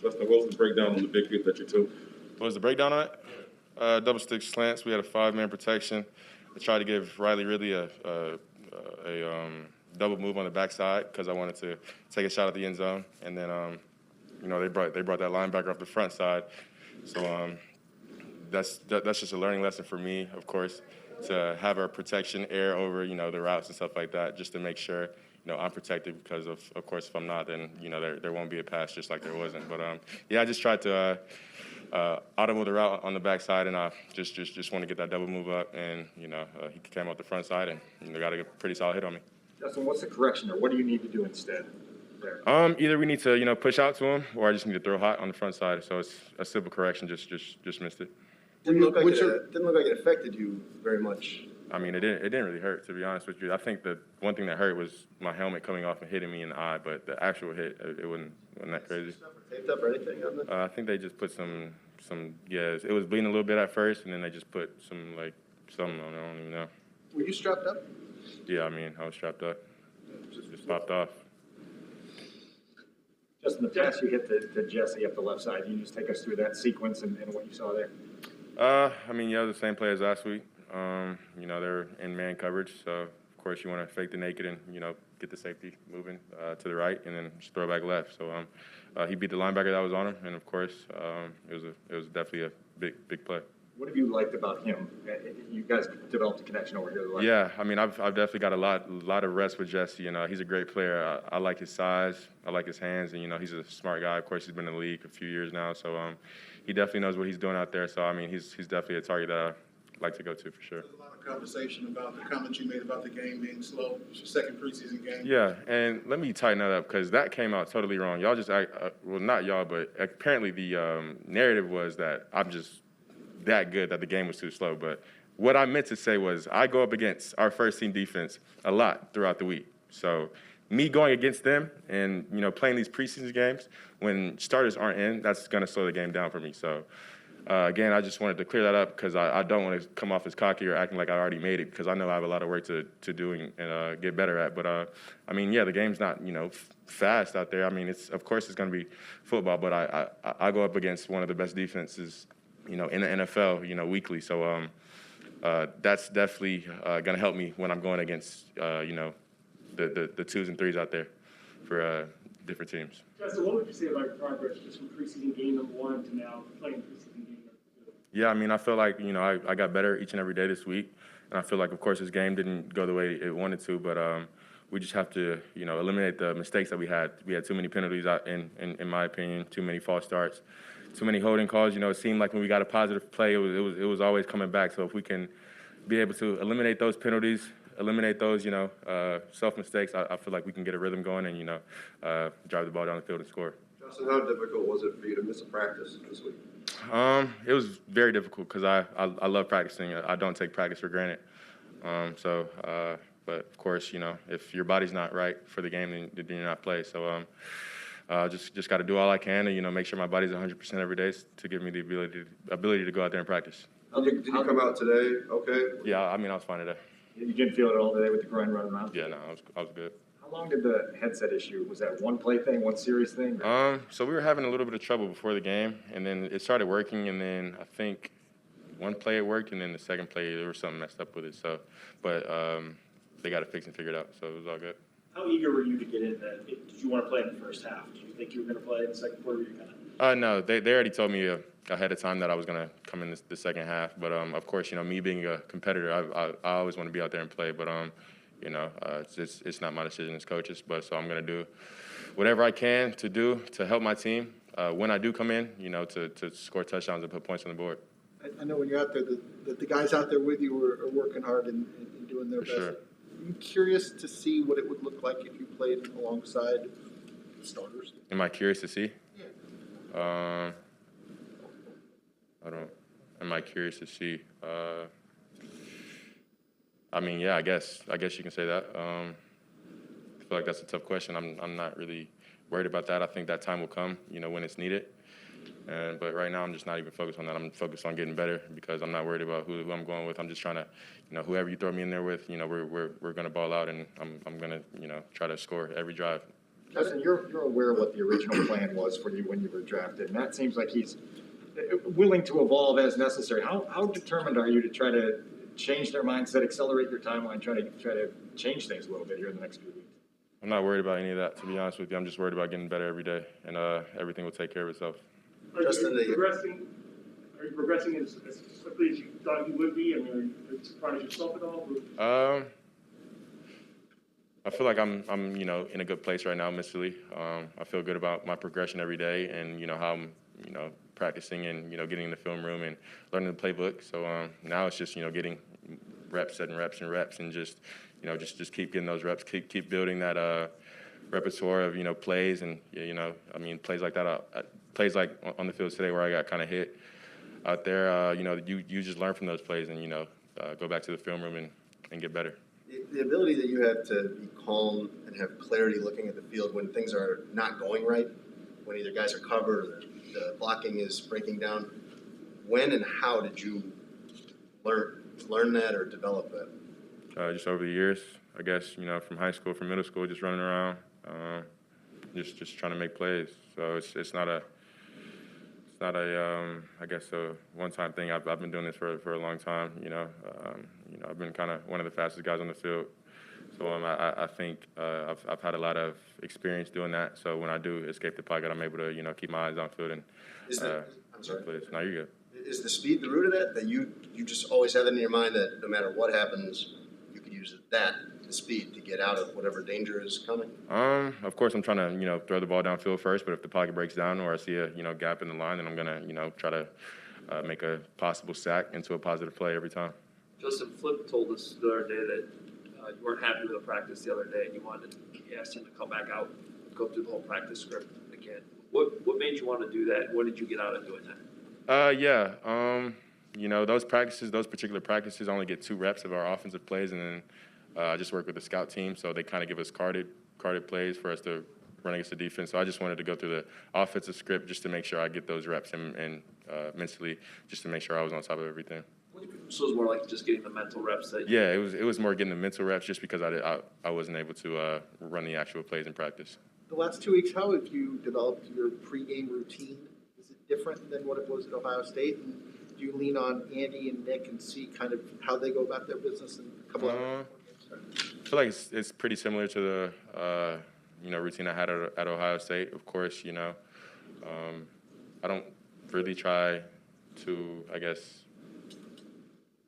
Justin, what was the breakdown on the big hit that you took? What was the breakdown on it? Double stick slants. We had a 5-man protection. I tried to give Riley Ridley a double move on the backside because I wanted to take a shot at the end zone, and then they brought that linebacker off the front side. So that's just a learning lesson for me, of course, to have our protection air over the routes and stuff like that, just to make sure I'm protected, because of course if I'm not, then there won't be a pass, just like there wasn't. But I just tried to audible the route on the backside, and I just want to get that double move up, and he came out the front side and got a pretty solid hit on me. Justin, what's the correction there? What do you need to do instead there? Either we need to push out to him, or I just need to throw hot on the front side. So it's a simple correction. Just missed it. Didn't look like it affected you very much. I mean, it didn't really hurt, to be honest with you. I think the one thing that hurt was my helmet coming off and hitting me in the eye, but the actual hit, it wasn't that crazy. Taped up or anything on that? I think they just put some it was bleeding a little bit at first, and then they just put something on it. I don't even know. Were you strapped up? Yeah, I mean, I was strapped up. Just popped off. Just in the pass you hit to Jesse up the left side, you just take us through that sequence and what you saw there. I mean, the same play as last week. They're in man coverage, so of course you want to fake the naked and get the safety moving to the right, and then just throw back left. So he beat the linebacker that was on him, and of course it was definitely a big play. What have you liked about him? You guys developed a connection over here. Yeah, I mean, I've definitely got a lot of rest with Jesse. He's a great player. I like his size. I like his hands, and he's a smart guy. Of course, he's been in the league a few years now, so he definitely knows what he's doing out there. So I mean, he's definitely a target that I like to go to for sure. There's a lot of conversation about the comments you made about the game being slow. It's your second preseason game. Yeah, and let me tighten that up, because that came out totally wrong. Y'all just well, not y'all, but apparently the narrative was that I'm just that good that the game was too slow. But what I meant to say was I go up against our first team defense a lot throughout the week. So me going against them and playing these preseason games when starters aren't in, that's going to slow the game down for me. So again, I just wanted to clear that up, because I don't want to come off as cocky or acting like I already made it, because I know I have a lot of work to do and get better at. But I mean, the game's not fast out there. I mean, of course it's going to be football, but I go up against one of the best defenses in the NFL weekly. So that's definitely going to help me when I'm going against the 2s and 3s out there for different teams. Justin, what would you say about your progress just from preseason game number 1 to now playing preseason game number 2? Yeah, I mean, I feel like I got better each and every day this week, and I feel like, of course, this game didn't go the way it wanted to, but we just have to eliminate the mistakes that we had. We had too many penalties, in my opinion, too many false starts, too many holding calls. It seemed like when we got a positive play, it was always coming back. So if we can be able to eliminate those penalties, eliminate those self mistakes, I feel like we can get a rhythm going and drive the ball down the field and score. Justin, how difficult was it for you to miss a practice this week? It was very difficult, because I love practicing. I don't take practice for granted. But of course, if your body's not right for the game, then you're not play. So just got to do all I can and make sure my body's 100% every day to give me the ability to go out there and practice. Did you come out today okay? Yeah, I mean, I was fine today. You didn't feel it all today with the groin running out? Yeah, no, I was good. How long did the headset issue, was that one play thing, one series thing? So we were having a little bit of trouble before the game, and then it started working, and then I think one play it worked, and then the second play there was something messed up with it. So, but they got it fixed and figured out, so it was all good. How eager were you to get in that? Did you want to play in the first half? Did you think you were going to play in the second quarter? No, they already told me ahead of time that I was going to come in the second half. But, of course, me being a competitor, I always want to be out there and play. But, it's not my decision as coaches. But so I'm going to do whatever I can to help my team when I do come in, to score touchdowns and put points on the board. I know when you're out there, the guys out there with you are working hard and doing their best. Sure. I'm curious to see what it would look like if you played alongside starters. Am I curious to see? Yeah. Am I curious to see? I mean, yeah, I guess you can say that. I feel like that's a tough question. I'm not really worried about that. I think that time will come, when it's needed. But right now, I'm just not even focused on that. I'm focused on getting better, because I'm not worried about who I'm going with. I'm just trying to, whoever you throw me in there with, we're going to ball out, and I'm going to, try to score every drive. Justin, you're aware of what the original plan was for you when you were drafted, and that seems like he's willing to evolve as necessary. How determined are you to try to change their mindset, accelerate your timeline, try to change things a little bit here in the next few weeks? I'm not worried about any of that, to be honest with you. I'm just worried about getting better every day, and everything will take care of itself. Justin, Are you progressing as quickly as you thought you would be? I mean, are you surprised yourself at all? I feel like I'm in a good place right now mentally. I feel good about my progression every day, and how I'm practicing and getting in the film room and learning the playbook. So now it's just getting reps and reps and reps, and just keep getting those reps, keep building that repertoire of plays, and plays like that, plays like on the field today where I got kind of hit out there. You just learn from those plays, and go back to the film room and get better. The ability that you have to be calm and have clarity looking at the field when things are not going right, when either guys are covered or the blocking is breaking down, when and how did you learn that or develop that? Just over the years, I guess, from high school, from middle school, just running around, just trying to make plays. So it's not a I guess a one-time thing. I've been doing this for a long time. I've been kind of one of the fastest guys on the field. So I think I've had a lot of experience doing that. So when I do escape the pocket, I'm able to keep my eyes on field and. I'm sorry. Plays. No, you're good. Is the speed the root of that? That you just always have it in your mind that no matter what happens, you could use the speed to get out of whatever danger is coming? Of course, I'm trying to throw the ball downfield first. But if the pocket breaks down or I see a gap in the line, then I'm gonna try to make a possible sack into a positive play every time. Justin Flip told us the other day that you weren't happy with the practice the other day, and you asked him to come back out, go through the whole practice script again. What made you want to do that? What did you get out of doing that? Those particular practices, I only get 2 reps of our offensive plays, and then I just work with the scout team, so they kind of give us carded plays for us to run against the defense. So I just wanted to go through the offensive script just to make sure I get those reps and mentally, just to make sure I was on top of everything. So it was more like just getting the mental reps that. Yeah, it was more getting the mental reps just because I wasn't able to run the actual plays in practice. The last 2 weeks, how have you developed your pregame routine? Is it different than what it was at Ohio State? And do you lean on Andy and Nick and see kind of how they go about their business in a couple of games? I feel like it's pretty similar to the routine I had at Ohio State. Of course, I don't really try to, I guess,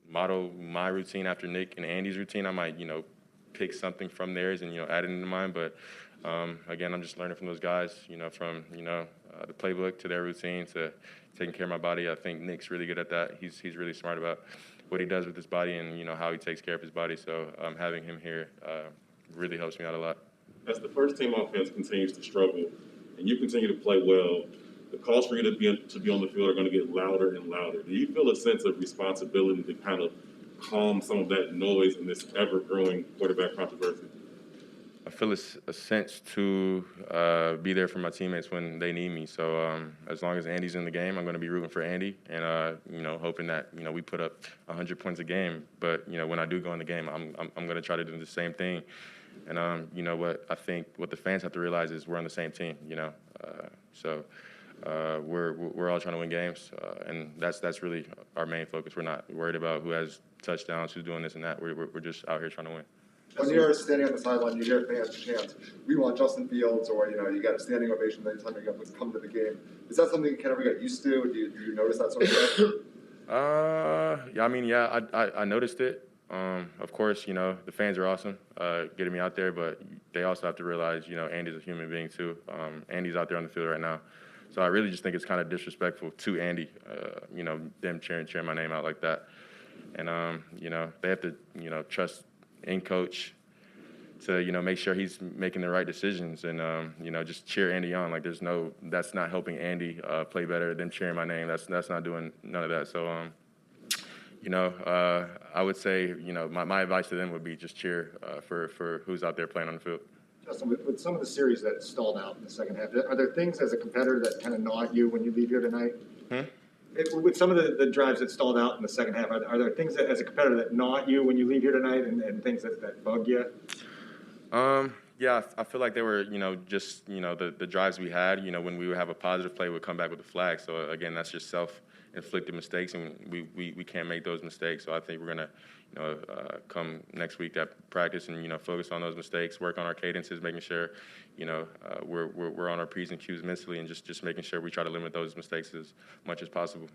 model my routine after Nick and Andy's routine. I might pick something from theirs and add it into mine. But again, I'm just learning from those guys. From the playbook to their routine to taking care of my body. I think Nick's really good at that. He's really smart about what he does with his body and how he takes care of his body. So having him here really helps me out a lot. As the first team offense continues to struggle and you continue to play well, the calls for you to be on the field are going to get louder and louder. Do you feel a sense of responsibility to kind of calm some of that noise in this ever-growing quarterback controversy? I feel a sense to be there for my teammates when they need me. So as long as Andy's in the game, I'm going to be rooting for Andy and hoping that we put up 100 points a game. But when I do go in the game, I'm going to try to do the same thing. And what I think what the fans have to realize is we're on the same team. So we're all trying to win games, and that's really our main focus. We're not worried about who has touchdowns, who's doing this and that. We're just out here trying to win. When you're standing on the sideline, you hear fans chant, "We want Justin Fields," or you got a standing ovation anytime you come to the game. Is that something you kind of get used to? Do you notice that sort of thing? I noticed it. Of course, the fans are awesome, getting me out there, but they also have to realize, Andy's a human being too. Andy's out there on the field right now. So I really just think it's kind of disrespectful to Andy, them cheering my name out like that. And, they have to, trust in coach to, make sure he's making the right decisions and, just cheer Andy on. Like that's not helping Andy play better than cheering my name. That's not doing none of that. So, I would say, my advice to them would be just cheer for who's out there playing on the field. Justin, with some of the series that stalled out in the second half, are there things as a competitor that kind of gnaw at you when you leave here tonight? With some of the drives that stalled out in the second half, are there things that, as a competitor that gnaw at you when you leave here tonight and things that bug you? Yeah, I feel like they were, just, the drives we had, when we would have a positive play, we'd come back with a flag. So again, that's just self-inflicted mistakes, and we can't make those mistakes. So I think we're gonna, come next week at practice and, focus on those mistakes, work on our cadences, making sure, we're on our P's and Q's mentally, and just making sure we try to limit those mistakes as much as possible.